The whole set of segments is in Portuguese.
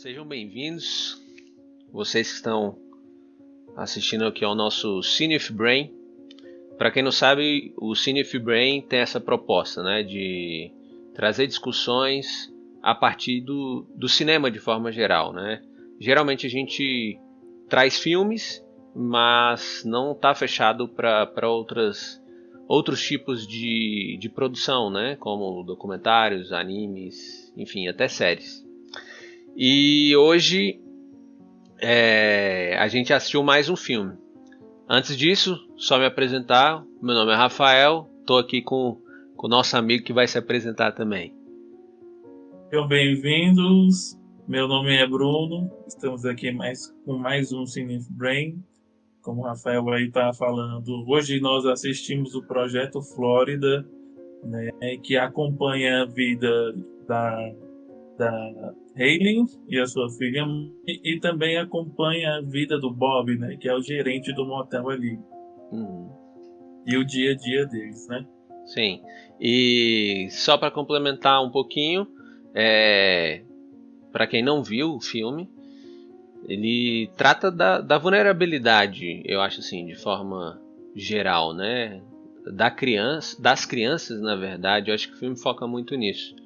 Sejam bem-vindos, vocês que estão assistindo aqui ao nosso Cine with Brain. Para quem não sabe, o Cine with Brain tem essa proposta, né, de trazer discussões a partir do cinema de forma geral, né? Geralmente a gente traz filmes, mas não está fechado para outros tipos de produção, né? Como documentários, animes, enfim, até séries. E hoje a gente assistiu mais um filme. Antes disso, só me apresentar. Meu nome é Rafael. Estou aqui com o nosso amigo que vai se apresentar também. Sejam bem-vindos. Meu nome é Bruno. Estamos aqui com mais um Cine with Brain. Como o Rafael aí está falando, hoje nós assistimos o Projeto Flórida, né, que acompanha a vida da Hayley e a sua filha, e também acompanha a vida do Bob, né, que é o gerente do motel ali, Uhum. e o dia a dia deles, né? Sim. E só para complementar um pouquinho, para quem não viu o filme, ele trata da vulnerabilidade, eu acho assim, de forma geral, né? Das crianças, na verdade. Eu acho que o filme foca muito nisso.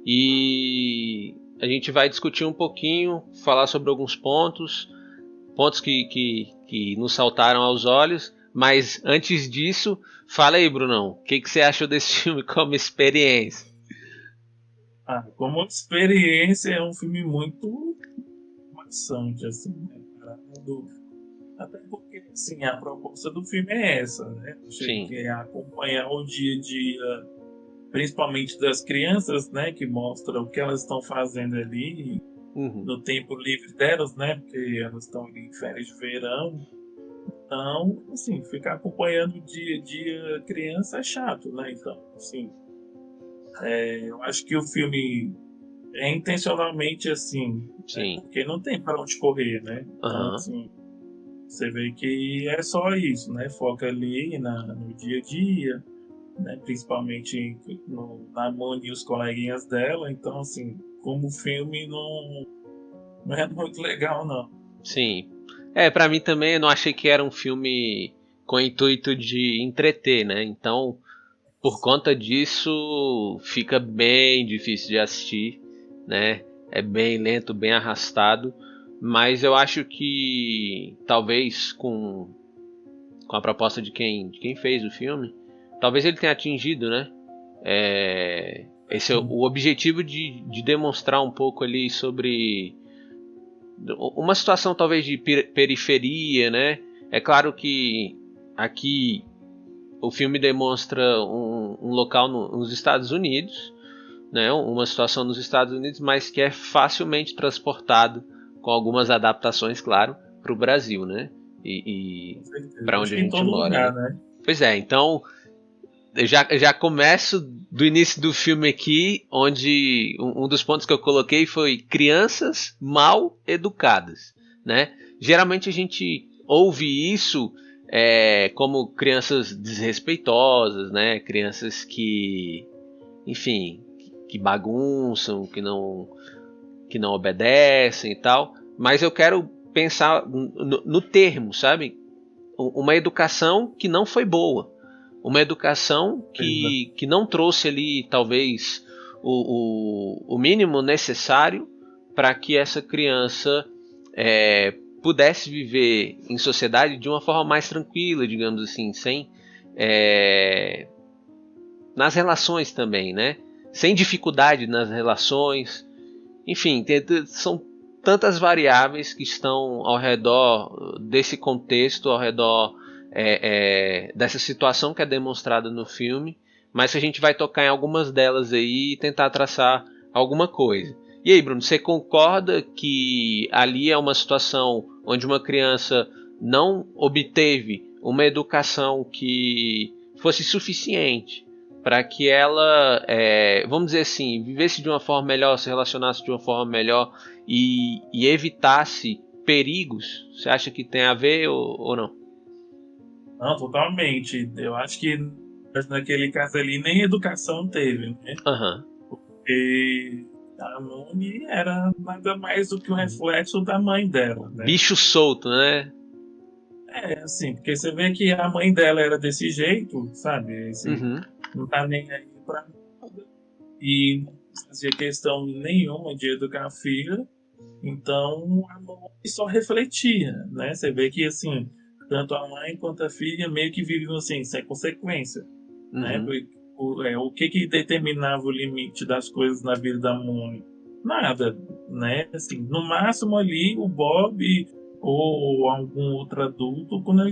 E a gente vai discutir um pouquinho, falar sobre alguns pontos que nos saltaram aos olhos. Mas antes disso, fala aí, Brunão, o que você achou desse filme como experiência? Como experiência, é um filme muito maçante, assim, né? Até porque, assim, a proposta do filme é essa, né? Achei Sim. que é acompanhar o dia a dia, principalmente das crianças, né? Que mostra o que elas estão fazendo ali Uhum. no tempo livre delas, né? Porque elas estão ali em férias de verão. Então, assim, ficar acompanhando o dia a dia criança é chato, né? Então, assim, eu acho que o filme é intencionalmente assim, né? Sim. Porque não tem para onde correr, né? Então, Aham. assim, você vê que é só isso, né? Foca ali no dia a dia, né? Principalmente na Moni e os coleguinhas dela. Então, assim, como filme não é muito legal, não. Sim. Pra mim também eu não achei que era um filme com o intuito de entreter, né? Então, por conta disso, fica bem difícil de assistir, né? É bem lento, bem arrastado, mas eu acho que talvez com a proposta de quem fez o filme, talvez ele tenha atingido, né? Esse é Sim, o objetivo de demonstrar um pouco ali sobre uma situação talvez de periferia, né? É claro que aqui o filme demonstra um local nos Estados Unidos, né? Uma situação nos Estados Unidos, mas que é facilmente transportado com algumas adaptações, claro, para o Brasil, né? E com certeza. para Acho onde a que em gente todo mora, lugar, né? né? Pois é, então eu já começo do início do filme aqui, onde um dos pontos que eu coloquei foi crianças mal educadas, né? Geralmente a gente ouve isso como crianças desrespeitosas, né? Crianças que, enfim, que bagunçam, que não obedecem e tal. Mas eu quero pensar no termo, sabe? Uma educação que não foi boa, uma educação Beleza. que não trouxe ali talvez o mínimo necessário para que essa criança pudesse viver em sociedade de uma forma mais tranquila, digamos assim, sem nas relações também, né? Sem dificuldade nas relações, enfim, são tantas variáveis que estão ao redor desse contexto, ao redor dessa situação que é demonstrada no filme, mas que a gente vai tocar em algumas delas aí e tentar traçar alguma coisa. E aí, Bruno, você concorda que ali é uma situação onde uma criança não obteve uma educação que fosse suficiente para que ela, vamos dizer assim, vivesse de uma forma melhor, se relacionasse de uma forma melhor e evitasse perigos? Você acha que tem a ver ou não? Não, totalmente. Eu acho que naquele caso ali nem educação teve, né? Aham. A Mooney era nada mais do que um reflexo da mãe dela, né? Bicho solto, né? É, assim, porque você vê que a mãe dela era desse jeito, sabe? Uhum. Não tá nem aí pra nada. E não fazia questão nenhuma de educar a filha. Então, a mãe só refletia, né? Você vê que, assim, tanto a mãe quanto a filha meio que viviam assim, sem consequência, né? Uhum. O que que determinava o limite das coisas na vida da mãe? Nada, né? Assim, no máximo ali o Bob ou algum outro adulto quando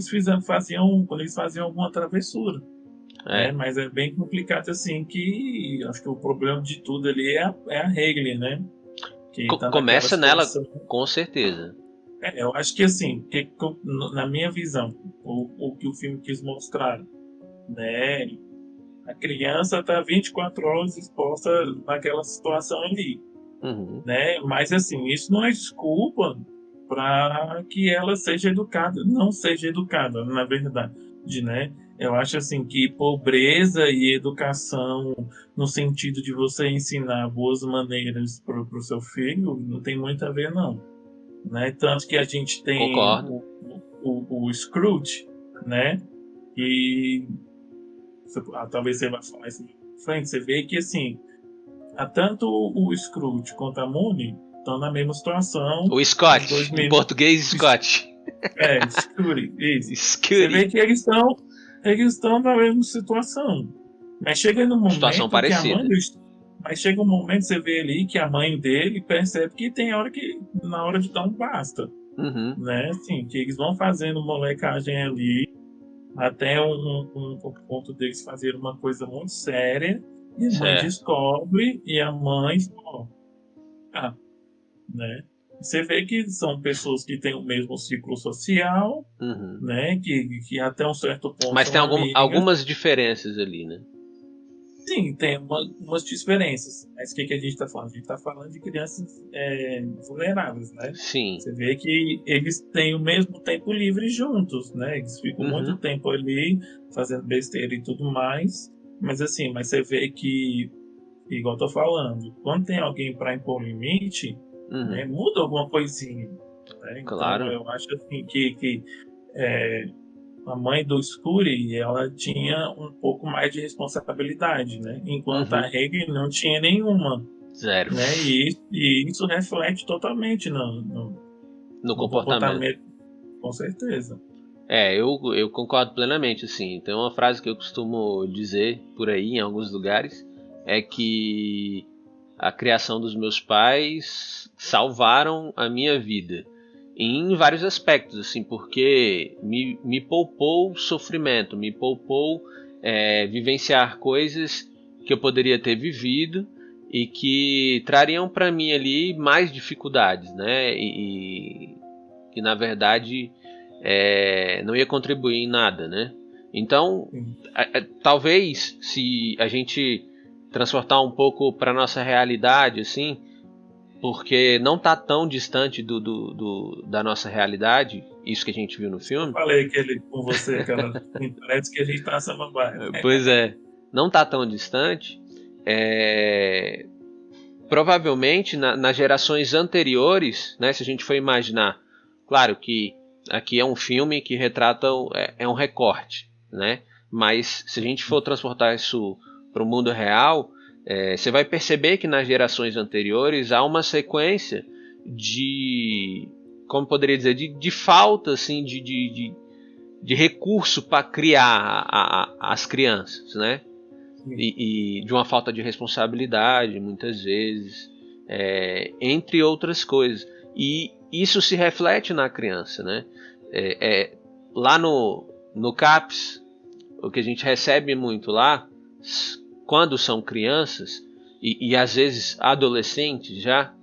quando eles faziam alguma travessura, né? É. Mas é bem complicado assim que acho que o problema de tudo ali é a Hayley, né? Que tá naquela Começa nela, situação. com certeza. Eu acho que assim, na minha visão, o que o filme quis mostrar, né? A criança está 24 horas exposta naquela situação ali, Uhum. né? Mas assim, isso não é desculpa para que ela seja educada, não seja educada, na verdade, né? Eu acho assim que pobreza e educação no sentido de você ensinar boas maneiras para o seu filho não tem muito a ver não, né? Tanto que a gente tem Concordo. o Scrooge, né? E talvez você vai falar isso na frente, você vê que assim, tanto o Scrooge quanto a Mooney estão na mesma situação, O os dois Scott, em meninos. português, Scott. Scrooge, isso. Você vê Scooty. que eles estão na mesma situação. Mas chega no Situação momento que a mãe parecida. mas chega um momento você vê ali que a mãe dele percebe que tem hora que na hora de dar um basta, Uhum. né? Assim, que eles vão fazendo molecagem ali até um ponto deles fazer uma coisa muito séria e a mãe Certo. descobre e a mãe ó, ah, né? Você vê que são pessoas que têm o mesmo ciclo social, Uhum. né? Que até um certo ponto Mas são tem amigas. algumas diferenças ali, né? Sim, tem umas diferenças. Mas o que a gente está falando? A gente está falando de crianças vulneráveis, né? Sim. Você vê que eles têm o mesmo tempo livre juntos, né? Eles ficam muito Uhum. tempo ali fazendo besteira e tudo mais. Mas assim, mas você vê que, igual eu tô falando, quando tem alguém para impor limite, né, Uhum. muda alguma coisinha, né? Então Claro. eu acho assim que é, a mãe do Scooby, ela tinha um pouco mais de responsabilidade, né? Enquanto a Uhum. Hayley não tinha nenhuma, Zero. né? E isso reflete totalmente No no comportamento. comportamento, com certeza. Eu concordo plenamente, assim. Tem uma frase que eu costumo dizer por aí, em alguns lugares, é que a criação dos meus pais salvaram a minha vida. Em vários aspectos, assim, porque me poupou sofrimento, me poupou vivenciar coisas que eu poderia ter vivido e que trariam para mim ali mais dificuldades, né? E que na verdade não ia contribuir em nada, né? Então, Sim. talvez se a gente transportar um pouco para nossa realidade, assim, porque não está tão distante da nossa realidade, isso que a gente viu no Eu filme. falei com você, aquela parece que a gente tá na samambaia. Pois é, não está tão distante. Provavelmente nas gerações anteriores, né, se a gente for imaginar, claro que aqui é um filme que retrata é um recorte, né? Mas se a gente for transportar isso para o mundo real, você vai perceber que nas gerações anteriores há uma sequência de, como poderia dizer, de falta assim, de recurso para criar as crianças, né? E de uma falta de responsabilidade, muitas vezes, entre outras coisas. E isso se reflete na criança, né? Lá no CAPS, o que a gente recebe muito lá, quando são crianças, e às vezes adolescentes já,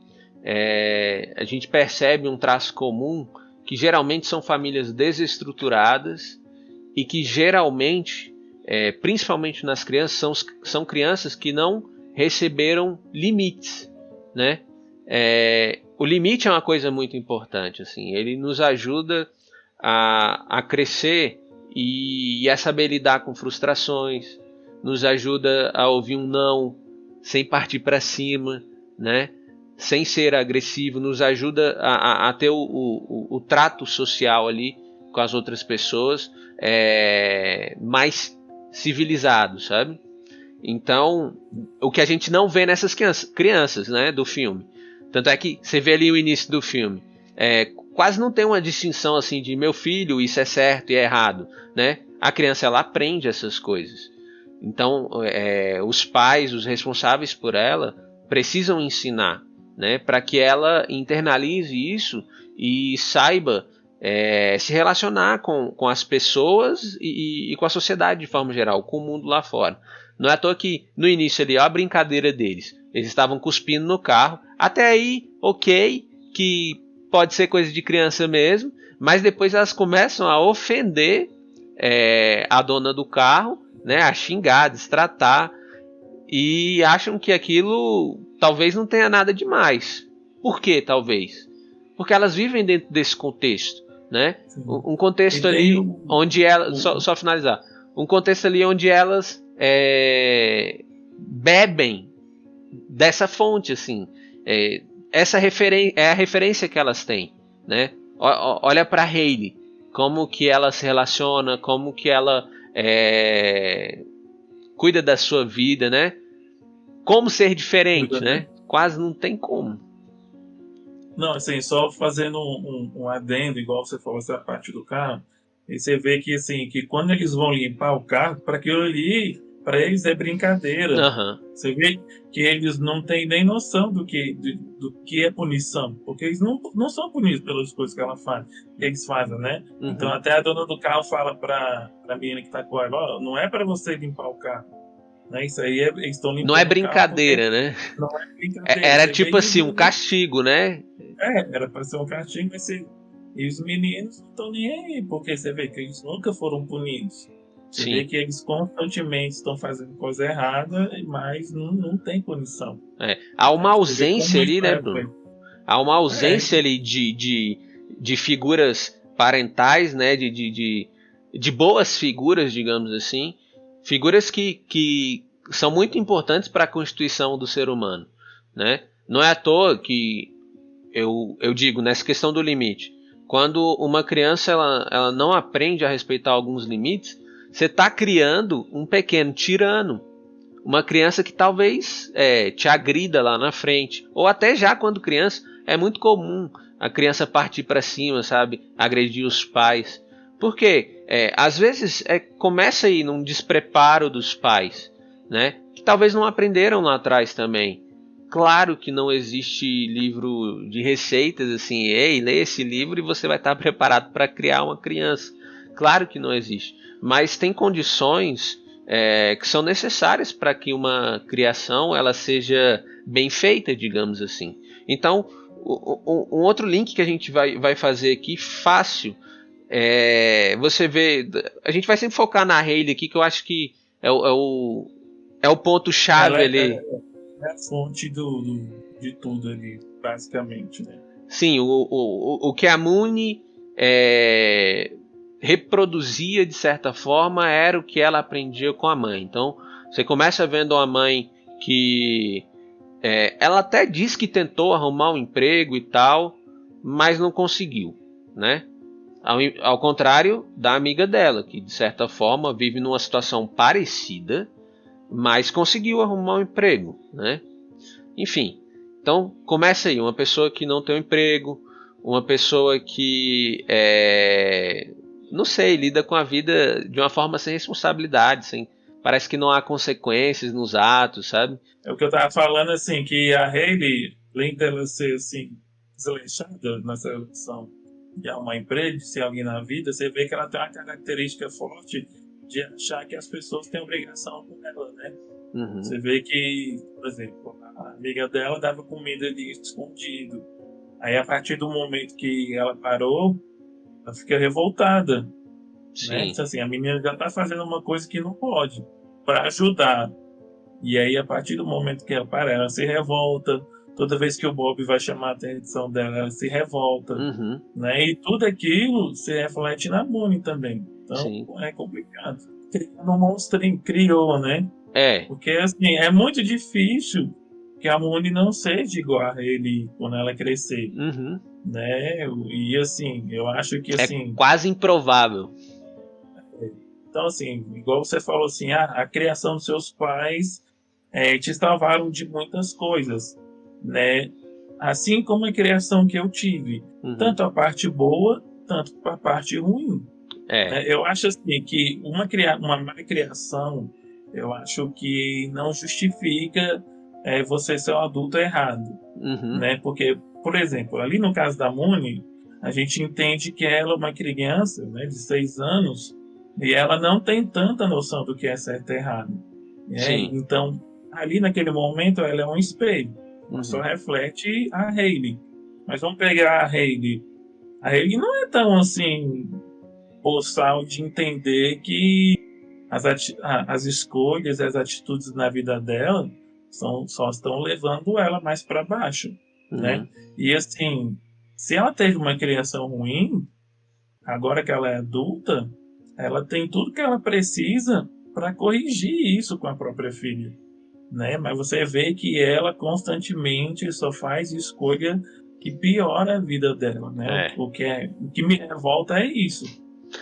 a gente percebe um traço comum que geralmente são famílias desestruturadas e que geralmente, principalmente nas crianças, são crianças que não receberam limites, né? O limite é uma coisa muito importante, assim, ele nos ajuda a crescer e a saber lidar com frustrações, nos ajuda a ouvir um não sem partir para cima, né? sem ser agressivo, nos ajuda a ter o trato social ali com as outras pessoas mais civilizado, sabe? Então, o que a gente não vê nessas crianças, né, do filme. Tanto é que você vê ali o início do filme, quase não tem uma distinção assim de meu filho, isso é certo e é errado, né? A criança, ela aprende essas coisas. Então, os pais, os responsáveis por ela, precisam ensinar, né, para que ela internalize isso e saiba se relacionar com as pessoas e com a sociedade de forma geral, com o mundo lá fora. Não é à toa que no início ali, ó, a brincadeira deles, eles estavam cuspindo no carro, até aí, ok, que pode ser coisa de criança mesmo, mas depois elas começam a ofender a dona do carro, né, a xingar, a destratar, e acham que aquilo talvez não tenha nada demais. Por que talvez? Porque elas vivem dentro desse contexto, né? Um contexto ali onde elas, só finalizar, um contexto ali onde elas bebem dessa fonte, assim, essa é a referência que elas têm, né? Olha para Hayley, como que ela se relaciona, como que ela cuida da sua vida, né? Como ser diferente, né? Quase não tem como. Não, assim, só fazendo um adendo, igual você falou, essa parte do carro, e você vê que, assim, que quando eles vão limpar o carro, para aquilo ali, para eles é brincadeira. Uhum. Você vê que eles não têm nem noção do que é punição, porque eles não são punidos pelas coisas que eles fazem, né? Uhum. Então, até a dona do carro fala para a menina que está com ela, ó, não é para você limpar o carro, né? Isso aí eles estão limpando não é brincadeira, né? Não é brincadeira. Era tipo assim, um castigo, né? Era para ser um castigo, mas e os meninos não estão nem aí, porque você vê que eles nunca foram punidos. Você vê que eles constantemente estão fazendo coisa errada, mas não tem punição. Há uma ausência ali, né, Bruno? Há uma ausência ali de figuras parentais, né? De boas figuras, digamos assim. Figuras que são muito importantes para a constituição do ser humano, né? Não é à toa que eu digo, nessa questão do limite, quando uma criança ela não aprende a respeitar alguns limites, você está criando um pequeno tirano, uma criança que talvez te agrida lá na frente, ou até já quando criança, é muito comum a criança partir para cima, sabe, agredir os pais, porque às vezes começa aí num despreparo dos pais, né, que talvez não aprenderam lá atrás também. Claro que não existe livro de receitas assim, ei, lê esse livro e você vai estar preparado para criar uma criança. Claro que não existe, mas tem condições que são necessárias para que uma criação ela seja bem feita, digamos assim. Então, um outro link que a gente vai fazer aqui, fácil, você vê, a gente vai sempre focar na Hayley aqui, que eu acho que é o ponto-chave ali. É a fonte de tudo ali, basicamente, né? Sim, o que a Mooney reproduzia de certa forma era o que ela aprendia com a mãe. Então, você começa vendo uma mãe que ela até diz que tentou arrumar um emprego e tal, mas não conseguiu, né? Ao contrário da amiga dela, que de certa forma vive numa situação parecida, mas conseguiu arrumar um emprego, né? Enfim, então começa aí, uma pessoa que não tem um emprego, uma pessoa que não sei, lida com a vida de uma forma sem responsabilidade, parece que não há consequências nos atos, sabe? É o que eu tava falando, assim, que a Hayley, além dela ser, assim, desleixada nessa opção de arrumar emprego, de ser alguém na vida, você vê que ela tem uma característica forte de achar que as pessoas têm obrigação com ela, né? Uhum. Você vê que, por exemplo, a amiga dela dava comida ali escondido. Aí, a partir do momento que ela parou, ela fica revoltada. Né? Então, assim, a menina já tá fazendo uma coisa que não pode, para ajudar. E aí, a partir do momento que ela para, ela se revolta. Toda vez que o Bob vai chamar a atenção dela, ela se revolta. Uhum. Né? E tudo aquilo se reflete na Mooney também. Então, Sim. é complicado. Criando um monstrinho, criou, né? É. Porque, assim, é muito difícil que a Mooney não seja igual a Hayley quando ela crescer, Uhum. né? E assim, eu acho que É assim, quase improvável. então assim, igual você falou assim, a criação dos seus pais te salvaram de muitas coisas, né? Assim como a criação que eu tive, Uhum. tanto a parte boa, tanto a parte ruim. É. Né? Eu acho assim que uma má criação, eu acho que não justifica você ser um adulto errado, Uhum. né? Porque, por exemplo, ali no caso da Moni, a gente entende que ela é uma criança, né, de 6 anos e ela não tem tanta noção do que é certo e errado, né? Sim. Então, ali naquele momento, ela é um espelho, ela só Uhum. reflete a Hayley. Mas vamos pegar a Hayley. A Hayley não é tão assim boçal de entender que as escolhas e as atitudes na vida dela só estão levando ela mais para baixo, né? Uhum. E assim, se ela teve uma criação ruim, agora que ela é adulta, ela tem tudo que ela precisa para corrigir isso com a própria filha, né? Mas você vê que ela constantemente só faz escolha que piora a vida dela, né? É. O que me revolta é isso,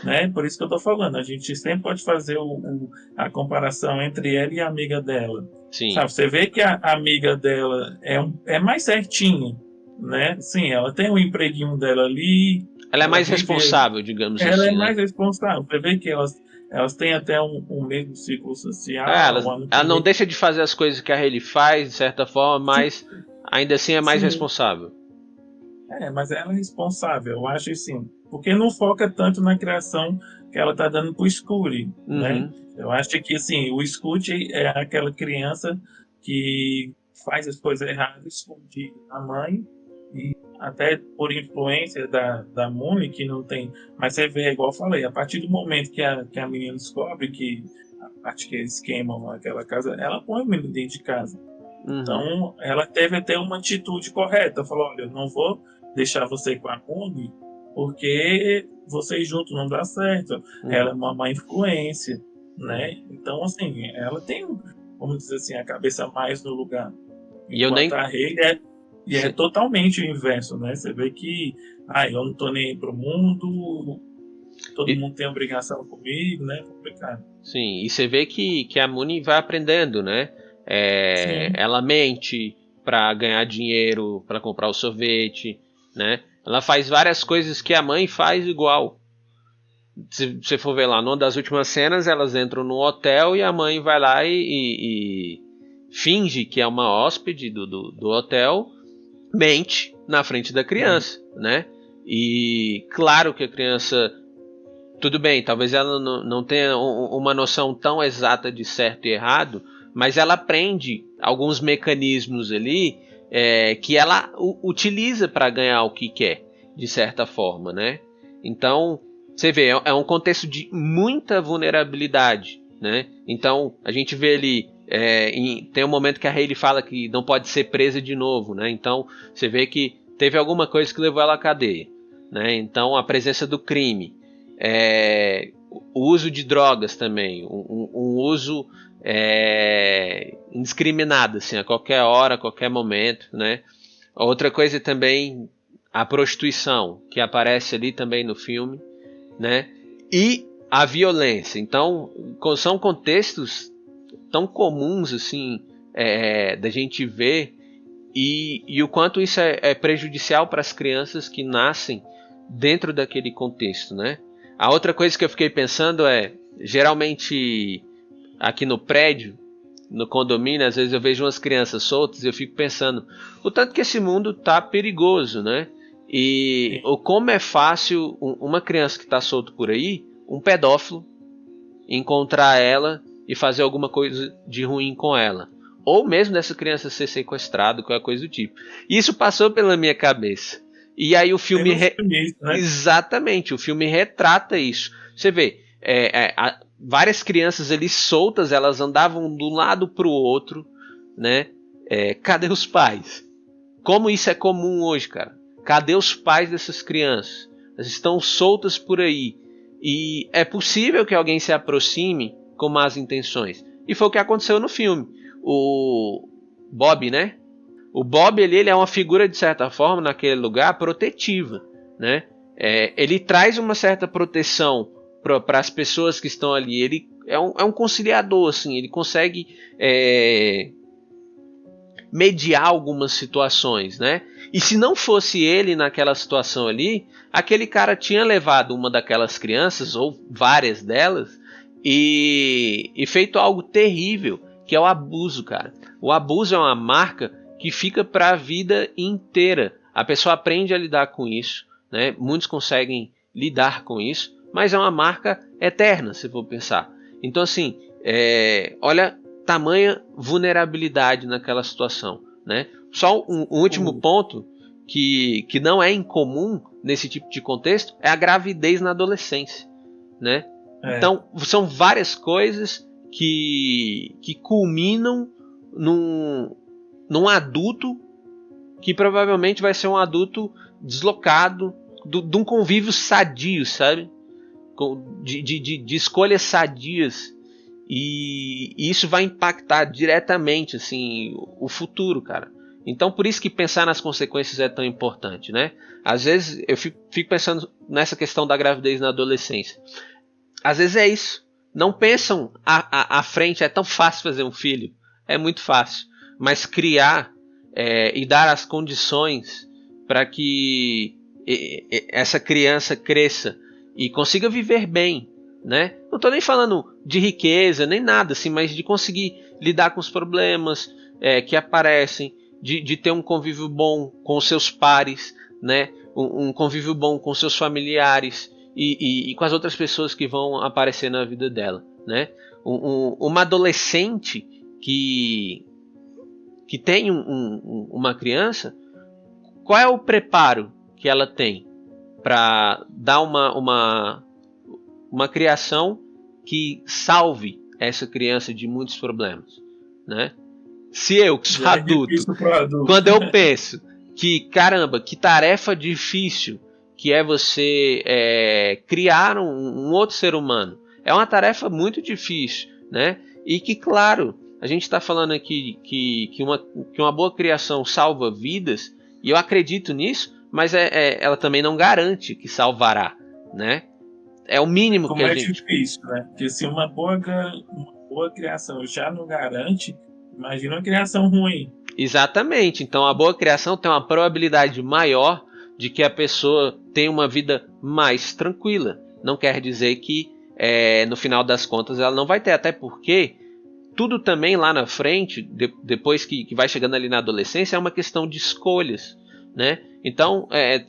né? Por isso que eu tô falando, a gente sempre pode fazer a comparação entre ela e a amiga dela, Sim. sabe? Você vê que a amiga dela é mais certinha, né? Sim, ela tem um empreguinho dela ali, Ela é ela mais vive, responsável, digamos ela é assim, né? mais responsável. Você vê que elas têm até um mesmo ciclo É, social, ela, ela não deixa de fazer as coisas que a Hayley faz, de certa forma, mas ainda assim é mais sim, responsável. mas ela é responsável, eu acho assim, porque não foca tanto na criação que ela tá dando pro Scully, né? Uhum. Eu acho que assim, o Scully é aquela criança que faz as coisas erradas escondido da mãe e até por influência da Mooney, que não tem. Mas você vê, igual eu falei, a partir do momento que a menina descobre que a parte que eles queimam aquela casa, ela põe o menino dentro de casa. Uhum. Então, ela teve até uma atitude correta. Falou: olha, eu não vou deixar você com a Moni, porque vocês juntos não dá certo. Ela é Uhum. uma má influência, É. né? Então, assim, ela tem, vamos dizer assim, a cabeça mais no lugar. E eu Enquanto nem. a Hayley é totalmente o inverso, né? Você vê que, eu não tô nem aí pro mundo, todo E- mundo tem obrigação comigo, né? Complicado. sim, e você vê que a Mooney vai aprendendo, né? É, Sim, ela mente pra ganhar dinheiro, pra comprar o sorvete, né? Ela faz várias coisas que a mãe faz igual. Se você for ver lá, numa das últimas cenas, elas entram no hotel e a mãe vai lá e finge que é uma hóspede do hotel, mente na frente da sim, criança, né? E claro que a criança, tudo bem, talvez ela não tenha uma noção tão exata de certo e errado, mas ela aprende alguns mecanismos ali que ela utiliza para ganhar o que quer, de certa forma, né? Então, você vê, é um contexto de muita vulnerabilidade, né? Então, a gente vê ali, tem um momento que a Hayley fala que não pode ser presa de novo, né? Então, você vê que teve alguma coisa que levou ela à cadeia, né? Então, a presença do crime, o uso de drogas também, um uso indiscriminado, assim, a qualquer hora, a qualquer momento, né? Outra coisa também, a prostituição, que aparece ali também no filme, né? E a violência. Então, são contextos tão comuns, assim, da gente ver e o quanto isso é prejudicial para as crianças que nascem dentro daquele contexto, né? A outra coisa que eu fiquei pensando geralmente aqui no prédio, no condomínio, às vezes eu vejo umas crianças soltas e eu fico pensando o tanto que esse mundo tá perigoso, né? E sim. o como é fácil uma criança que está solta por aí, um pedófilo, encontrar ela e fazer alguma coisa de ruim com ela. Ou mesmo dessa criança ser sequestrada, qualquer coisa do tipo. Isso passou pela minha cabeça. E aí o Tem filme. no filme isso, né? Exatamente, o filme retrata isso. Você vê, várias crianças ali soltas, elas andavam de um lado para o outro, né? Cadê os pais? Como isso é comum hoje, cara? Cadê os pais dessas crianças? Elas estão soltas por aí. E é possível que alguém se aproxime com más intenções. E foi o que aconteceu no filme. O Bob, né? O Bob ele é uma figura, de certa forma, naquele lugar, protetiva, né? Ele traz uma certa proteção para as pessoas que estão ali. Ele é um conciliador, assim, ele consegue mediar algumas situações, né? E se não fosse ele naquela situação ali, aquele cara tinha levado uma daquelas crianças, ou várias delas, e feito algo terrível, que é o abuso, cara. O abuso é uma marca que fica para a vida inteira. A pessoa aprende a lidar com isso, né? Muitos conseguem lidar com isso, mas é uma marca eterna, se for pensar. Então, assim, olha tamanha vulnerabilidade naquela situação, né? Só um último ponto que não é incomum nesse tipo de contexto é a gravidez na adolescência, né? Então, são várias coisas que culminam num adulto que provavelmente vai ser um adulto deslocado de um convívio sadio, sabe? De escolhas sadias. E isso vai impactar diretamente assim, o futuro, cara. Então, por isso que pensar nas consequências é tão importante, né? Às vezes, eu fico pensando nessa questão da gravidez na adolescência. Às vezes é isso. Não pensam à frente, é tão fácil fazer um filho. É muito fácil. Mas criar e dar as condições para que essa criança cresça e consiga viver bem, né? Não estou nem falando de riqueza, nem nada assim, mas de conseguir lidar com os problemas que aparecem, de ter um convívio bom com os seus pares, né? Um convívio bom com seus familiares e com as outras pessoas que vão aparecer na vida dela, né? Uma adolescente que tem uma criança, qual é o preparo que ela tem para dar uma criação que salve essa criança de muitos problemas, né? Se eu, que sou adulto, quando eu penso que, caramba, que tarefa difícil que é você criar um outro ser humano, é uma tarefa muito difícil, né? E que, claro, a gente está falando aqui que uma boa criação salva vidas, e eu acredito nisso, mas ela também não garante que salvará, né? É o mínimo que a gente... Como é difícil, né? Porque se uma boa criação já não garante, imagina uma criação ruim. Exatamente. Então a boa criação tem uma probabilidade maior de que a pessoa tenha uma vida mais tranquila. Não quer dizer que no final das contas ela não vai ter, até porque tudo também lá na frente, depois que vai chegando ali na adolescência, é uma questão de escolhas, né? Então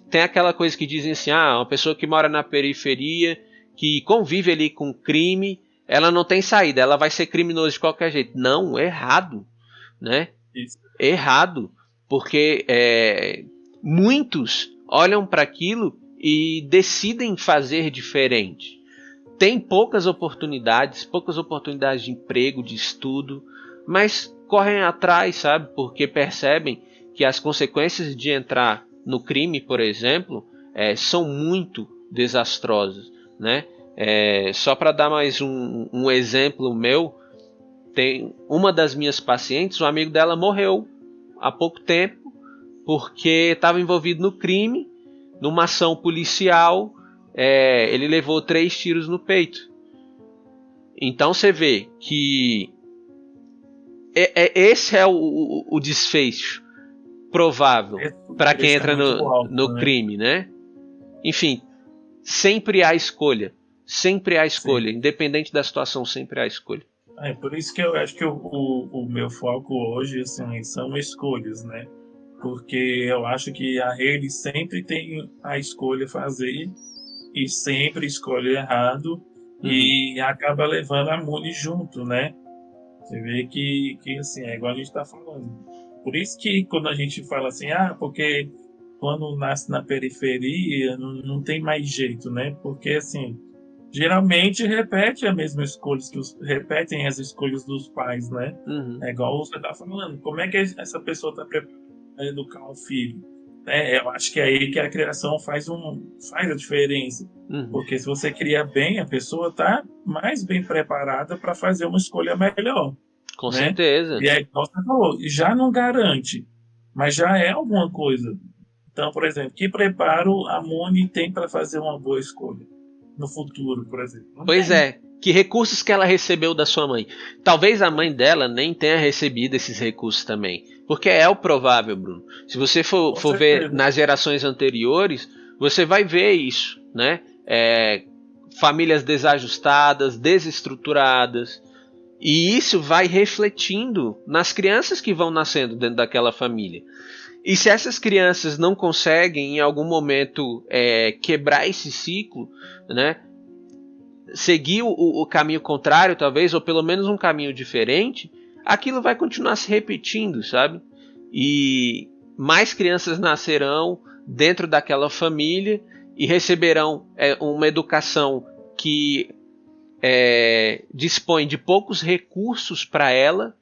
tem aquela coisa que dizem assim, uma pessoa que mora na periferia, que convive ali com crime, ela não tem saída, ela vai ser criminosa de qualquer jeito. Não, errado, né? Isso. Errado, porque muitos olham para aquilo e decidem fazer diferente. Tem poucas oportunidades de emprego, de estudo, mas correm atrás, sabe? Porque percebem que as consequências de entrar no crime, por exemplo, são muito desastrosas, né? Só para dar mais um exemplo meu, tem uma das minhas pacientes, um amigo dela morreu há pouco tempo porque estava envolvido no crime, numa ação policial. Ele levou 3 tiros no peito. Então você vê que esse é o desfecho provável para quem entra no crime, né? Enfim, sempre há escolha. Sempre há escolha. Sim. Independente da situação, sempre há escolha. Por isso que eu acho que o meu foco hoje assim, são escolhas, né? Porque eu acho que a rede sempre tem a escolha fazer e sempre escolhe errado e acaba levando a mule junto, né? Você vê que assim, é igual a gente está falando. Por isso que quando a gente fala assim, porque quando nasce na periferia não tem mais jeito, né? Porque assim, geralmente repete a mesma escolha, repetem as escolhas dos pais, né? É igual você está falando. Como é que essa pessoa está preparada para educar um filho? Eu acho que é aí que a criação faz a diferença. Porque se você cria bem, a pessoa está mais bem preparada para fazer uma escolha melhor. Com certeza. E aí, como você falou, já não garante, mas já é alguma coisa. Então, por exemplo, que preparo a Moni tem para fazer uma boa escolha no futuro, por exemplo? Não Pois tem. é. Que recursos que ela recebeu da sua mãe? Talvez a mãe dela nem tenha recebido esses recursos também. Porque é o provável, Bruno. Se você Com for ver certeza. nas gerações anteriores, você vai ver isso, né? Famílias desajustadas, desestruturadas. E isso vai refletindo nas crianças que vão nascendo dentro daquela família. E se essas crianças não conseguem, em algum momento, quebrar esse ciclo, né? Seguir o caminho contrário, talvez, ou pelo menos um caminho diferente, aquilo vai continuar se repetindo, sabe? E mais crianças nascerão dentro daquela família e receberão uma educação que dispõe de poucos recursos para ela,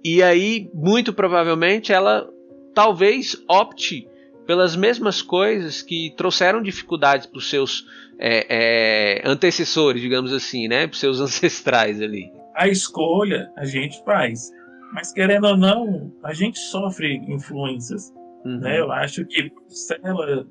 e aí, muito provavelmente, ela talvez opte pelas mesmas coisas que trouxeram dificuldades para os seus antecessores, digamos assim, né? Para os seus ancestrais ali. A escolha a gente faz, mas querendo ou não, a gente sofre influências, né? Uhum. Eu acho que se ela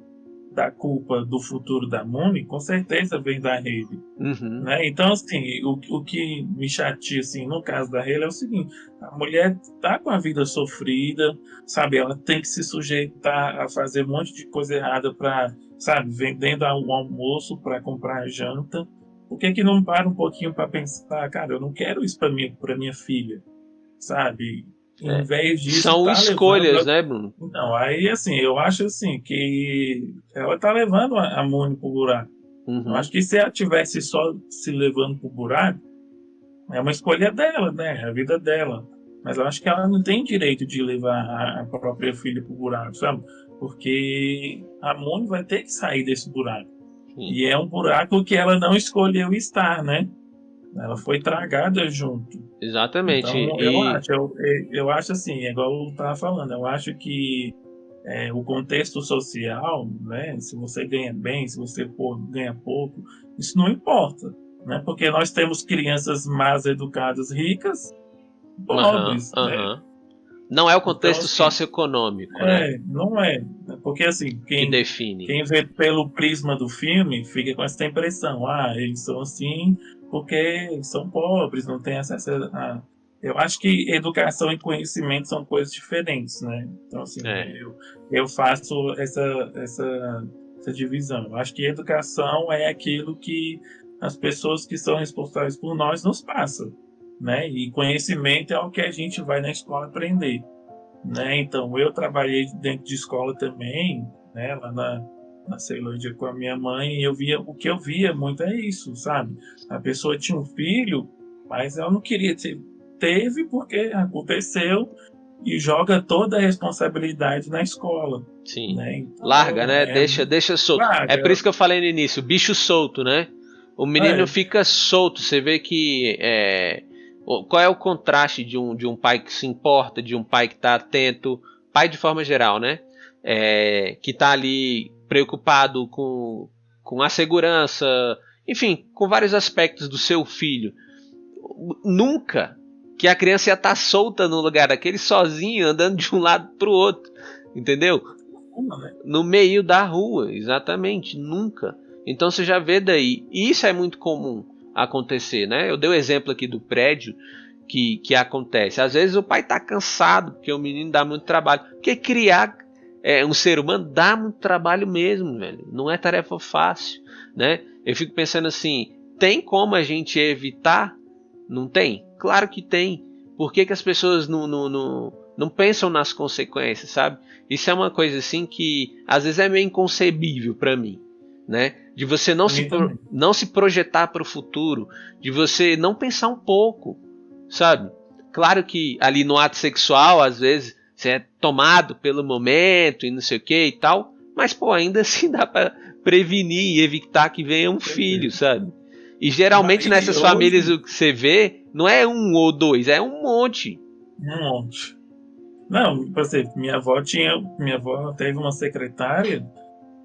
dá culpa do futuro da Moni, com certeza vem da rede. Uhum. Né? Então, assim, o que me chateia, assim, no caso da Haley é o seguinte: a mulher tá com a vida sofrida, sabe? Ela tem que se sujeitar a fazer um monte de coisa errada para, sabe, vendendo o almoço para comprar a janta. Por que que não para um pouquinho para pensar, cara, eu não quero isso para minha filha, sabe? Em vez disso, São tá levando. escolhas, né, Bruno? Então, aí, assim, eu acho assim que ela tá levando a Moni pro buraco. Eu Uhum. acho que se ela tivesse só se levando pro buraco, é uma escolha dela, né? É a vida dela. Mas eu acho que ela não tem direito de levar a própria filha pro buraco, sabe? Porque a Moni vai ter que sair desse buraco. Sim. E é um buraco que ela não escolheu estar, né? Ela foi tragada junto. Exatamente. Então, E eu acho assim, é igual eu estava falando, eu acho que o contexto social, né? Se você ganha bem, se você ganha pouco, isso não importa, né? Porque nós temos crianças más educadas, ricas, aham, pobres, né? aham. Não é o Então, contexto assim, socioeconômico, né? não é, porque assim, Que define. quem vê pelo prisma do filme fica com essa impressão, eles são assim porque são pobres, não têm acesso a... Eu acho que educação e conhecimento são coisas diferentes, né? Então, assim, É. eu faço essa divisão. Eu acho que educação é aquilo que as pessoas que são responsáveis por nós nos passam, né? E conhecimento é o que a gente vai na escola aprender, né? Então, eu trabalhei dentro de escola também, né? Lá na Ceilândia com a minha mãe, e o que eu via muito é isso, sabe? A pessoa tinha um filho, mas ela não queria ter. Teve porque aconteceu e joga toda a responsabilidade na escola, Sim. né? Larga, Então, né? Deixa solto. É vaga, por isso que eu falei no início, bicho solto, né? O menino é, fica solto. Você vê que qual é o contraste de um pai que se importa, de um pai que está atento, pai de forma geral, né? Que está ali preocupado com a segurança, enfim, com vários aspectos do seu filho. Nunca que a criança ia estar solta no lugar daquele sozinho, andando de um lado para o outro, entendeu? né? No meio da rua, exatamente, nunca. Então você já vê daí. E isso é muito comum acontecer, né? Eu dei o exemplo aqui do prédio que acontece. Às vezes o pai está cansado porque o menino dá muito trabalho. Porque criar um ser humano dá muito trabalho mesmo, velho. Não é tarefa fácil, né? Eu fico pensando assim, tem como a gente evitar? Não tem? Claro que tem. Por que as pessoas não pensam nas consequências, sabe? Isso é uma coisa assim que às vezes é meio inconcebível para mim, né? De você Pra mim também. não se projetar para o futuro, de você não pensar um pouco, sabe? Claro que ali no ato sexual, às vezes, você é tomado pelo momento e não sei o que e tal, mas pô, ainda assim dá para prevenir e evitar que venha um filho, sabe? E geralmente E nessas famílias hoje, o que você vê não é um ou dois, é um monte. um monte. Não, por exemplo, minha avó teve uma secretária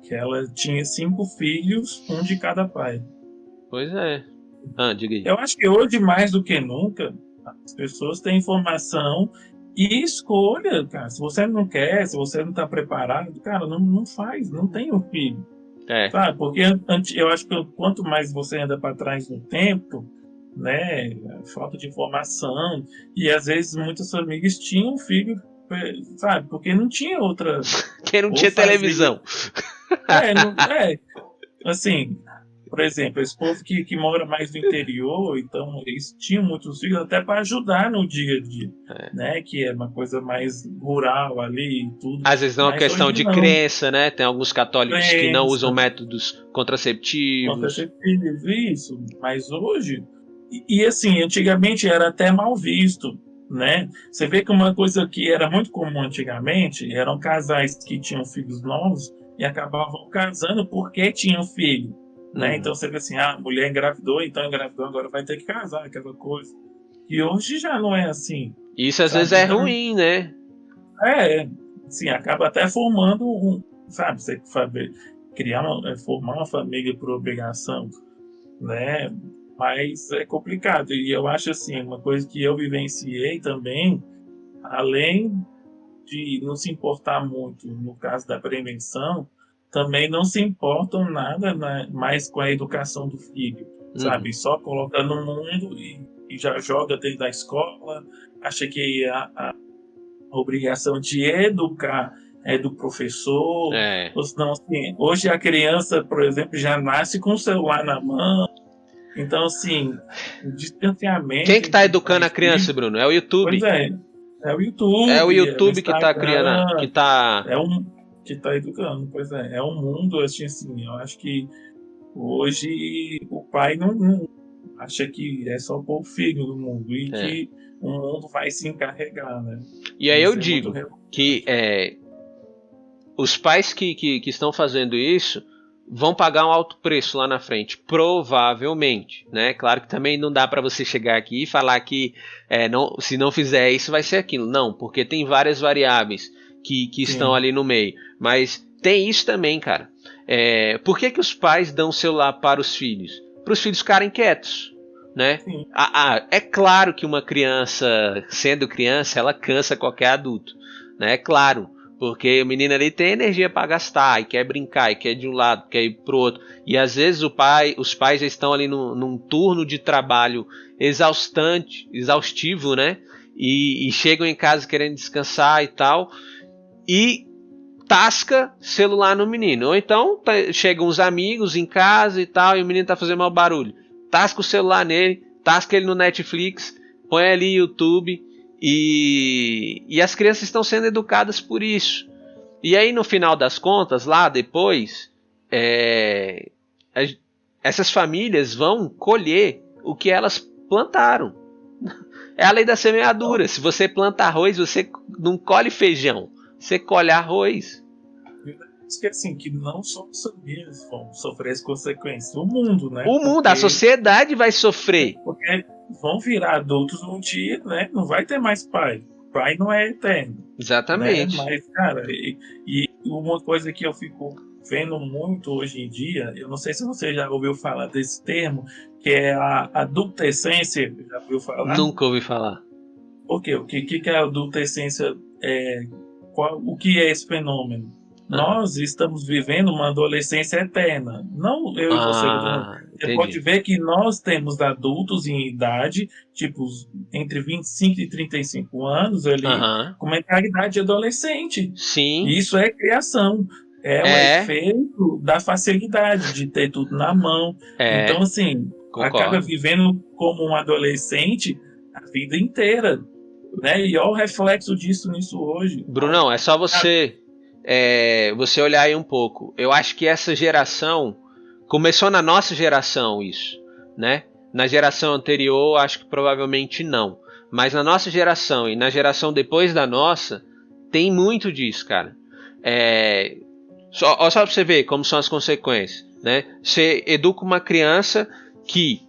que ela tinha 5 filhos, um de cada pai. Pois é. Ah, diga aí. Eu acho que hoje, mais do que nunca, as pessoas têm informação E escolha, cara. Se você não quer, se você não está preparado, cara, não faz, não tenha um filho. Sabe? Porque eu acho que quanto mais você anda para trás no tempo, né, falta de informação, e às vezes muitas famílias tinham filho, sabe? Porque não tinha outra. Quem não Ou tinha fazia. televisão. Assim, por exemplo, esse povo que mora mais no interior, então eles tinham muitos filhos até para ajudar no dia a dia, né? Que é uma coisa mais rural ali e tudo. Às vezes não é uma Mas questão hoje de não. crença, né? Tem alguns católicos que não usam Crença, métodos contraceptivos. contraceptivos, isso. Mas hoje, e assim, antigamente era até mal visto, né? Você vê que uma coisa que era muito comum antigamente eram casais que tinham filhos novos e acabavam casando porque tinham filho, né? Então você vê assim, a mulher engravidou, então engravidou, agora vai ter que casar, aquela coisa. E hoje já não é assim, Isso às vezes sabe? é Então, ruim, né? assim, acaba até formando sabe, você formar uma família por obrigação, né? Mas é complicado. E eu acho assim, uma coisa que eu vivenciei também, além de não se importar muito no caso da prevenção, também não se importam nada, né, mais com a educação do filho, Uhum. sabe? Só coloca no mundo e já joga dentro da escola, acha que a obrigação de educar é do professor, É. ou senão, assim, hoje a criança, por exemplo, já nasce com o celular na mão. Então, assim, o Quem distanciamento que tá entre pai educando e a criança, filho, Bruno? É o pois YouTube. é o É o YouTube, é o YouTube que tá criando, que Instagram, tá. é um que está educando, pois é um mundo assim, eu acho que hoje o pai não acha que é só pôr o filho no mundo e É. que o mundo vai se encarregar, né? E aí eu Isso é muito digo que revoltante. os pais que estão fazendo isso vão pagar um alto preço lá na frente, provavelmente, né? Claro que também não dá para você chegar aqui e falar que não, se não fizer isso vai ser aquilo, não, porque tem várias variáveis que estão Sim, ali no meio, mas tem isso também, cara. Por que os pais dão celular para os filhos? Para os filhos ficarem quietos, né? sim, É claro que uma criança, sendo criança, ela cansa qualquer adulto, né? É claro. Porque o menino ali tem energia para gastar, e quer brincar, e quer de um lado, quer ir pro outro. E às vezes os pais já estão ali num turno de trabalho exaustivo, né? E chegam em casa querendo descansar e tal. E tasca celular no menino. Ou então chegam os amigos em casa e tal, e o menino tá fazendo mau barulho. Tasca o celular nele, tasca ele no Netflix, põe ali YouTube. E as crianças estão sendo educadas por isso. E aí, no final das contas, lá depois, essas famílias vão colher o que elas plantaram. É a lei da semeadura. Se você planta arroz, você não colhe feijão. Você colhe arroz. acho que assim, que não só os famílias vão sofrer as consequências, o mundo, né? O mundo, a sociedade vai sofrer. Porque vão virar adultos um dia, né? Não vai ter mais pai. Pai não é eterno, né? Exatamente. Mas, cara, e uma coisa que eu fico vendo muito hoje em dia, eu não sei se você já ouviu falar desse termo, que é a adultescência. Já ouviu falar? Nunca ouvi falar. Por quê? O que é a adultescência? O que é esse fenômeno? Aham. Nós estamos vivendo uma adolescência eterna. Não eu e você. Você pode Entendi. ver que nós temos adultos em idade, tipo, entre 25 e 35 anos ali, Aham. com mentalidade de adolescente. Sim. E isso é criação. É um É. efeito da facilidade de ter tudo na mão. Então, É. assim, acaba Concordo. vivendo como um adolescente a vida inteira, né? E olha o reflexo disso nisso hoje. Brunão, é só Sabe? você olhar aí um pouco. Eu acho que essa geração começou na nossa geração isso, né? Na geração anterior, acho que provavelmente não. Mas na nossa geração e na geração depois da nossa, tem muito disso, cara. Só pra você ver como são as consequências, né? Você educa uma criança que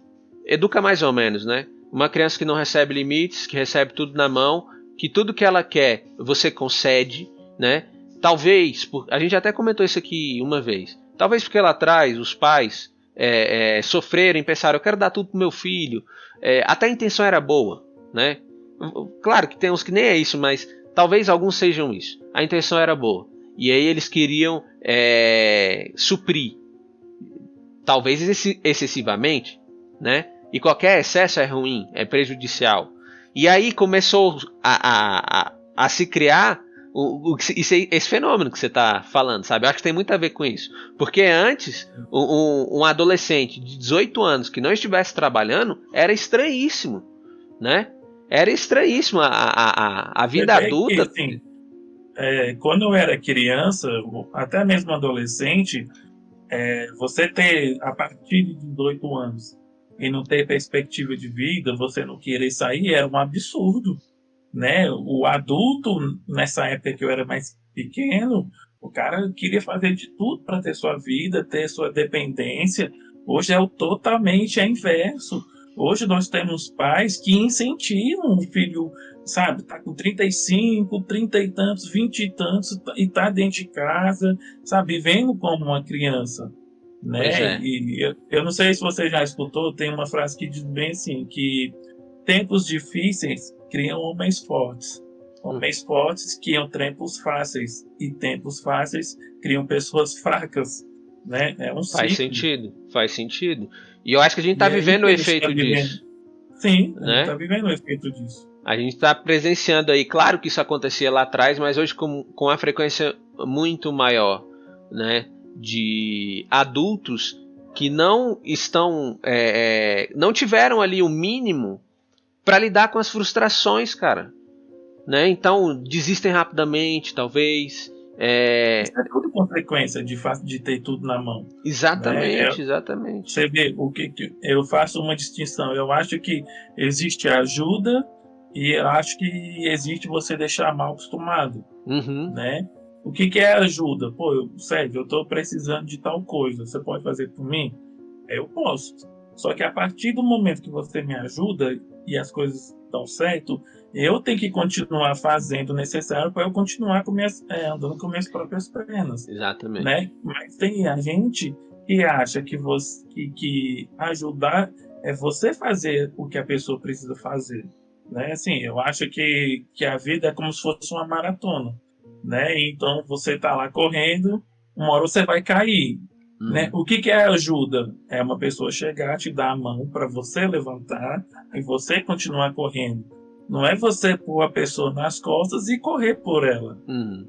educa mais ou menos, né? Uma criança que não recebe limites, que recebe tudo na mão, que tudo que ela quer você concede, né? Talvez, a gente até comentou isso aqui uma vez. Talvez porque lá atrás os pais sofreram e pensaram, eu quero dar tudo pro meu filho. Até a intenção era boa, né? Claro que tem uns que nem é isso, mas talvez alguns sejam isso. A intenção era boa. E aí eles queriam suprir, talvez excessivamente, né? E qualquer excesso é ruim, é prejudicial. E aí começou a se criar esse fenômeno que você está falando, sabe? Eu acho que tem muito a ver com isso. Porque antes, um adolescente de 18 anos que não estivesse trabalhando era estranhíssimo, né? Era estranhíssimo. A vida adulta... Que, assim, quando eu era criança, até mesmo adolescente, você ter, a partir de 18 anos, e não ter perspectiva de vida, você não querer sair, era um absurdo, né? O adulto, nessa época que eu era mais pequeno, o cara queria fazer de tudo para ter sua vida, ter sua dependência. Hoje é o totalmente inverso. Hoje nós temos pais que incentivam o filho, sabe, tá com 35, 30 e tantos, 20 e tantos, e tá dentro de casa, sabe, vivendo como uma criança, Pois né? é. E eu não sei se você já escutou, tem uma frase que diz bem assim, que tempos difíceis criam homens fortes. Homens fortes criam tempos fáceis. E tempos fáceis criam pessoas fracas. Né? É um Faz ciclo. sentido, faz sentido. E eu acho que a gente está E é aí vivendo o que a gente está efeito vivendo. disso, Sim, a gente está né? vivendo o efeito disso. A gente está presenciando aí, claro que isso acontecia lá atrás, mas hoje com uma frequência muito maior, né? De adultos que não estão, não tiveram ali o mínimo para lidar com as frustrações, cara, né? Então desistem rapidamente, talvez. Isso é tudo consequência de ter tudo na mão. Né? Exatamente, exatamente. Você vê o que eu faço uma distinção. Eu acho que existe ajuda e eu acho que existe você deixar mal acostumado. Uhum. Né? O que é ajuda? Pô, Sérgio, eu estou precisando de tal coisa. Você pode fazer por mim? Eu posso. Só que a partir do momento que você me ajuda e as coisas dão certo, eu tenho que continuar fazendo o necessário para eu continuar andando com minhas próprias pernas. Exatamente. Né? Mas tem a gente que acha que ajudar é você fazer o que a pessoa precisa fazer. Né? Assim, eu acho que a vida é como se fosse uma maratona. Né? Então você está lá correndo, uma hora você vai cair. Né? O que é ajuda? É uma pessoa chegar, te dar a mão para você levantar e você continuar correndo. Não é você pôr a pessoa nas costas e correr por ela.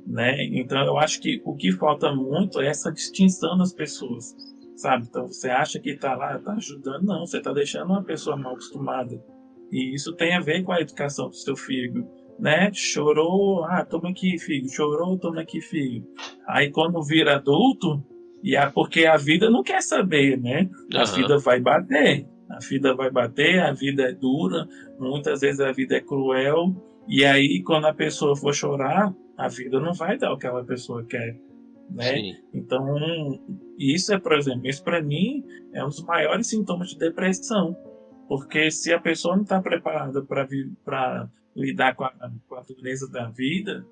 Né? Então eu acho que o que falta muito é essa distinção das pessoas. Sabe? Então você acha que está lá, está ajudando? Não, você está deixando uma pessoa mal acostumada. E isso tem a ver com a educação do seu filho. Né? Chorou, toma aqui, filho. Chorou, toma aqui, filho. Aí quando vira adulto, porque a vida não quer saber, né? A vida vai bater. A vida vai bater, a vida é dura, muitas vezes a vida é cruel. E aí, quando a pessoa for chorar, a vida não vai dar o que aquela pessoa quer. Né? Sim. Então, isso por exemplo, isso para mim é um dos maiores sintomas de depressão. Porque se a pessoa não está preparada para lidar com a dureza da vida,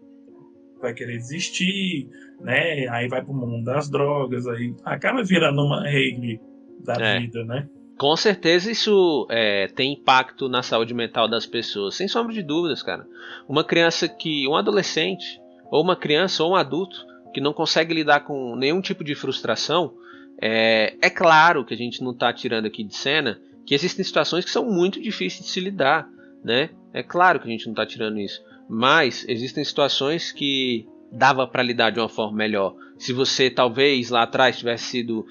vai querer desistir, né? Aí vai para o mundo das drogas, aí acaba virando uma rede da vida, né? Com certeza isso tem impacto na saúde mental das pessoas, sem sombra de dúvidas, cara. Um adolescente, ou uma criança, ou um adulto, que não consegue lidar com nenhum tipo de frustração, é claro que a gente não está tirando aqui de cena que existem situações que são muito difíceis de se lidar, né? É claro que a gente não está tirando isso, mas existem situações que dava para lidar de uma forma melhor. Se você talvez lá atrás tivesse sido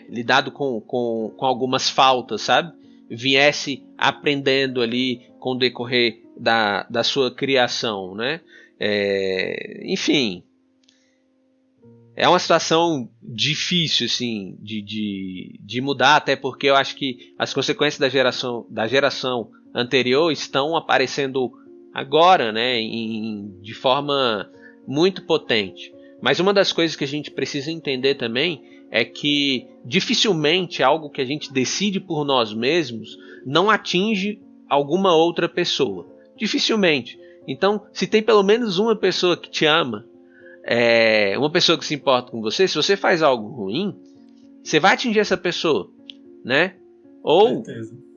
lidado com algumas faltas, sabe? Viesse aprendendo ali com o decorrer da sua criação, né? Enfim, é uma situação difícil assim, de mudar, até porque eu acho que as consequências da geração anterior estão aparecendo agora, né? De forma muito potente. Mas uma das coisas que a gente precisa entender também é que dificilmente algo que a gente decide por nós mesmos não atinge alguma outra pessoa. Dificilmente. Então, se tem pelo menos uma pessoa que te ama, uma pessoa que se importa com você, se você faz algo ruim, você vai atingir essa pessoa, né? Ou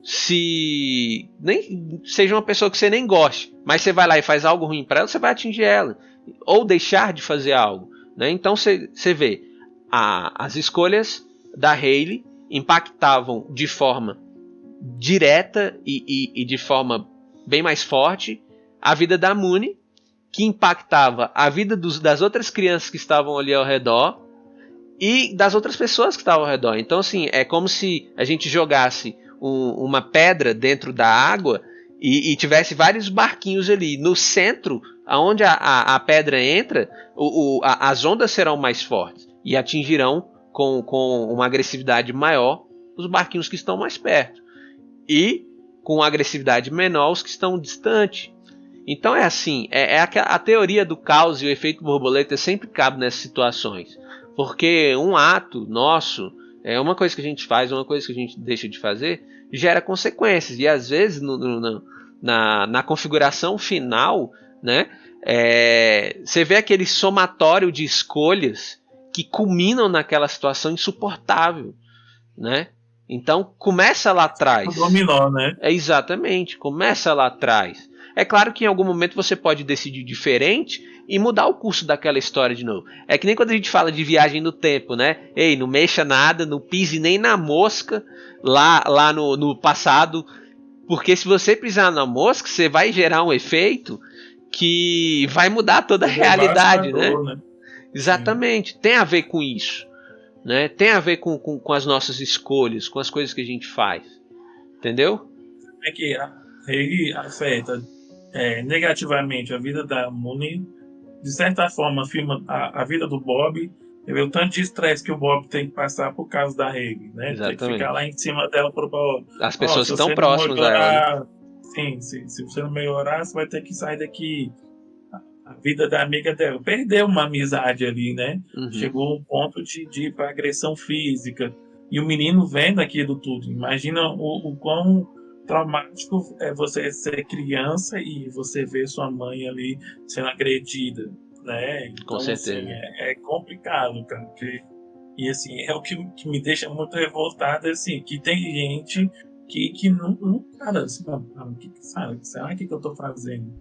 se nem seja uma pessoa que você nem goste, mas você vai lá e faz algo ruim para ela, você vai atingir ela, ou deixar de fazer algo, né? Então você vê, as escolhas da Hayley impactavam de forma direta e de forma bem mais forte a vida da Mooney, que impactava a vida das outras crianças que estavam ali ao redor e das outras pessoas que estavam ao redor. Então, assim, é como se a gente jogasse uma pedra dentro da água e tivesse vários barquinhos ali. No centro, aonde a pedra entra, as ondas serão mais fortes e atingirão com uma agressividade maior os barquinhos que estão mais perto. E com agressividade menor os que estão distantes. Então é assim, a teoria do caos e o efeito borboleta sempre cabe nessas situações. Porque um ato nosso, uma coisa que a gente faz, uma coisa que a gente deixa de fazer, gera consequências. E às vezes na configuração final, né, você vê aquele somatório de escolhas que culminam naquela situação insuportável, né? Então começa lá atrás. O dominó, né? Exatamente, começa lá atrás. É claro que em algum momento você pode decidir diferente e mudar o curso daquela história de novo. É que nem quando a gente fala de viagem no tempo, né? Ei, não mexa nada, não pise nem na mosca lá no passado, porque se você pisar na mosca, você vai gerar um efeito que vai mudar toda a realidade, né? Exatamente, tem a ver com isso, né? Tem a ver com as nossas escolhas, com as coisas que a gente faz, entendeu? É que ele afeta negativamente a vida da Mooney, de certa forma afirma a vida do Bob, o tanto de estresse que o Bob tem que passar por causa da Hayley, né? Exatamente. Tem que ficar lá em cima dela pro Bob. As pessoas que estão próximas a ela, né? Sim, se você não melhorar, você vai ter que sair daqui. A vida da amiga dela perdeu uma amizade ali, né? Uhum. Chegou um ponto de ir para agressão física. E o menino vendo aquilo tudo. Imagina o quão traumático é você ser criança e você ver sua mãe ali sendo agredida, né? Então, com certeza. Assim, é complicado, cara. Porque, e assim, é o que me deixa muito revoltado, assim, que tem gente que não cara, assim, sabe, será que eu tô fazendo?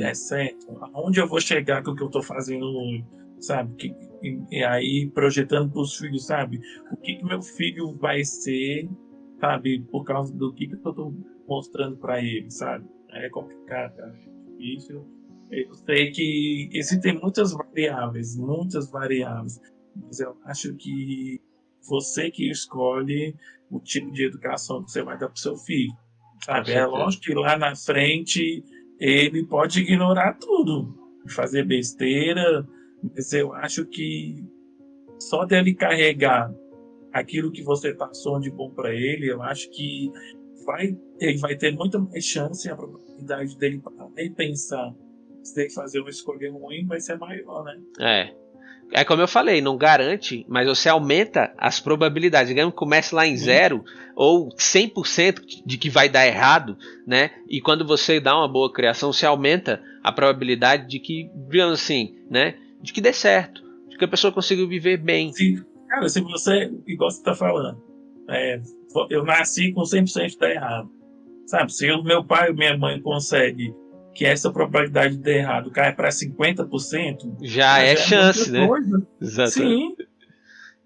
É certo? Aonde eu vou chegar com o que eu tô fazendo hoje? Sabe? E aí projetando pros filhos, sabe? O que meu filho vai ser, sabe? Por causa do que eu tô mostrando para ele, sabe? É complicado, cara. É difícil. Eu sei que existem muitas variáveis, mas eu acho que você que escolhe o tipo de educação que você vai dar pro seu filho, sabe? É lógico que lá na frente ele pode ignorar tudo, fazer besteira, mas eu acho que só dele carregar aquilo que você passou de bom para ele, eu acho que ele vai ter muito mais chance, a probabilidade dele parar e pensar se tem que fazer uma escolha ruim vai ser maior, né? É como eu falei, não garante, mas você aumenta as probabilidades. Digamos que comece lá em 0 ou 100% de que vai dar errado, né? E quando você dá uma boa criação, você aumenta a probabilidade de que, digamos assim, né? De que dê certo, de que a pessoa consiga viver bem. Cara, se você, igual você tá falando, eu nasci com 100% de dar errado. Sabe, se o meu pai ou minha mãe consegue que essa probabilidade de dar errado cai para 50%, já é chance, né? Exatamente. Sim.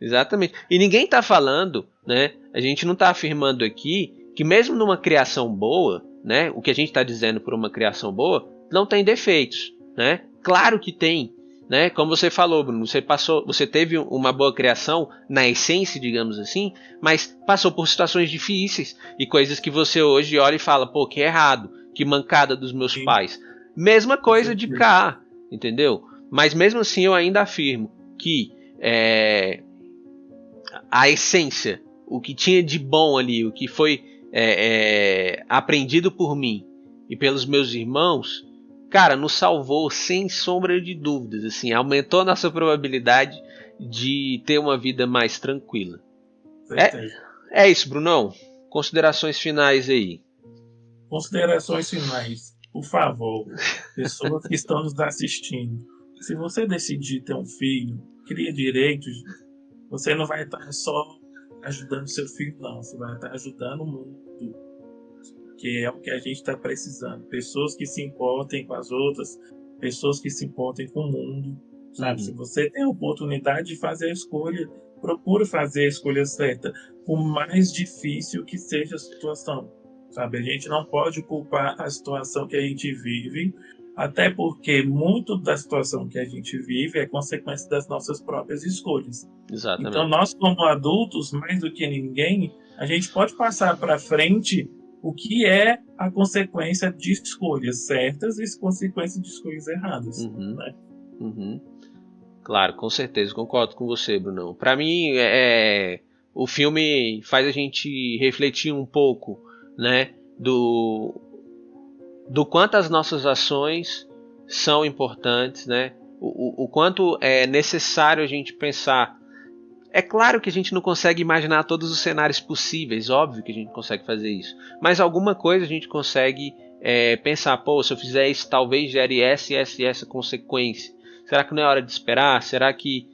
Exatamente. E ninguém está falando, né? A gente não está afirmando aqui que mesmo numa criação boa, né? O que a gente está dizendo por uma criação boa não tem defeitos, né? Claro que tem, né? Como você falou, Bruno, você teve uma boa criação na essência, digamos assim, mas passou por situações difíceis e coisas que você hoje olha e fala, pô, que errado. Que mancada dos meus pais. Mesma coisa de cá, entendeu? Mas mesmo assim eu ainda afirmo que a essência, o que tinha de bom ali, o que foi aprendido por mim e pelos meus irmãos, cara, nos salvou sem sombra de dúvidas. Assim, aumentou a nossa probabilidade de ter uma vida mais tranquila. É isso, Brunão. Considerações finais aí. Considerações finais, por favor, pessoas que estão nos assistindo. Se você decidir ter um filho, cria direitos, você não vai estar só ajudando seu filho, não. Você vai estar ajudando o mundo. porque é o que a gente está precisando. Pessoas que se importem com as outras, pessoas que se importem com o mundo, sabe? Se você tem a oportunidade de fazer a escolha, procure fazer a escolha certa, por mais difícil que seja a situação, sabe? A gente não pode culpar a situação que a gente vive, até porque muito da situação que a gente vive é consequência das nossas próprias escolhas. Exatamente. Então, nós como adultos, mais do que ninguém, a gente pode passar para frente o que é a consequência de escolhas certas e consequência de escolhas erradas. Né? Claro, com certeza, concordo com você, Brunão. Para mim, o filme faz a gente refletir um pouco, né, do quanto as nossas ações são importantes, né, o quanto é necessário a gente pensar. É claro que a gente não consegue imaginar todos os cenários possíveis, óbvio que a gente consegue fazer isso, mas alguma coisa a gente consegue pensar, pô, se eu fizer isso talvez gere essa consequência. Será que não é hora de esperar? Será que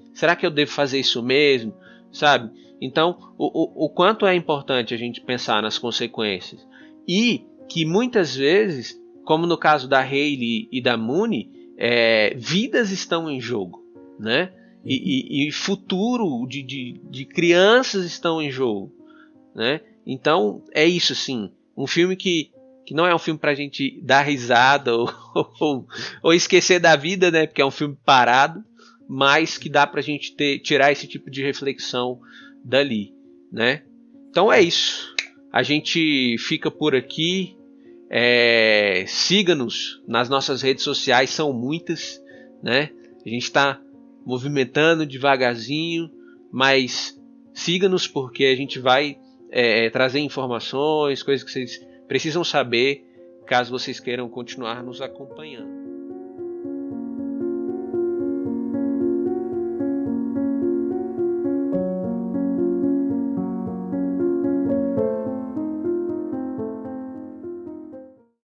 eu devo fazer isso mesmo? Sabe? Então, o quanto é importante a gente pensar nas consequências. E que muitas vezes, como no caso da Hayley e da Mooney, vidas estão em jogo, né? E futuro de crianças estão em jogo, né? Então, é isso, assim. Um filme que não é um filme pra gente dar risada ou esquecer da vida, né? Porque é um filme parado, mas que dá pra gente tirar esse tipo de reflexão dali, né? Então é isso. A gente fica por aqui. Siga-nos nas nossas redes sociais, são muitas, né? A gente está movimentando devagarzinho, mas siga-nos porque a gente vai trazer informações, coisas que vocês precisam saber, caso vocês queiram continuar nos acompanhando.